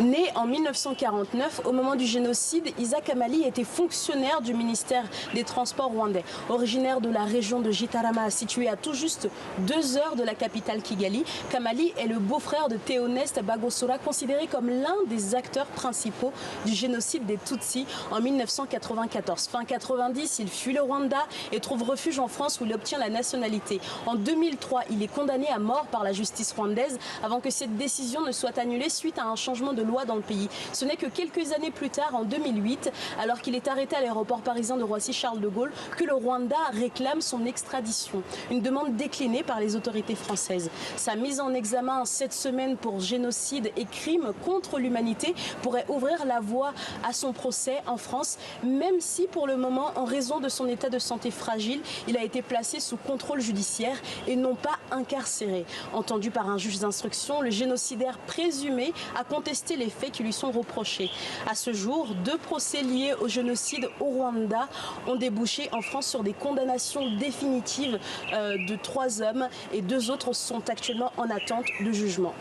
Né en 1949, au moment du génocide, Isa Kamali était fonctionnaire du ministère des Transports rwandais. Originaire de la région de Gitarama, située à tout juste 2 heures de la capitale Kigali, Kamali est le beau-frère de Théoneste Bagosora, considéré comme l'un des acteurs principaux du génocide des Tutsis en 1994. Fin 90, il fuit le Rwanda et trouve refuge en France où il obtient la nationalité. En 2003, il est condamné à mort par la justice rwandaise avant que cette décision ne soit annulée suite à un changement de loi dans le pays. Ce n'est que quelques années plus tard, en 2008, alors qu'il est arrêté à l'aéroport parisien de Roissy-Charles de Gaulle, que le Rwanda réclame son extradition. Une demande déclinée par les autorités françaises. Sa mise en examen cette semaine pour génocide et crimes contre l'humanité pourrait ouvrir la voie à son procès en France, même si pour le moment, en raison de son état de santé fragile, il a été placé sous contrôle judiciaire et non pas incarcéré. Entendu par un juge d'instruction, le génocidaire présumé a contesté les faits qui lui sont reprochés. À ce jour, 2 procès liés au génocide au Rwanda ont débouché en France sur des condamnations définitives de 3 hommes et 2 autres sont actuellement en attente de jugement.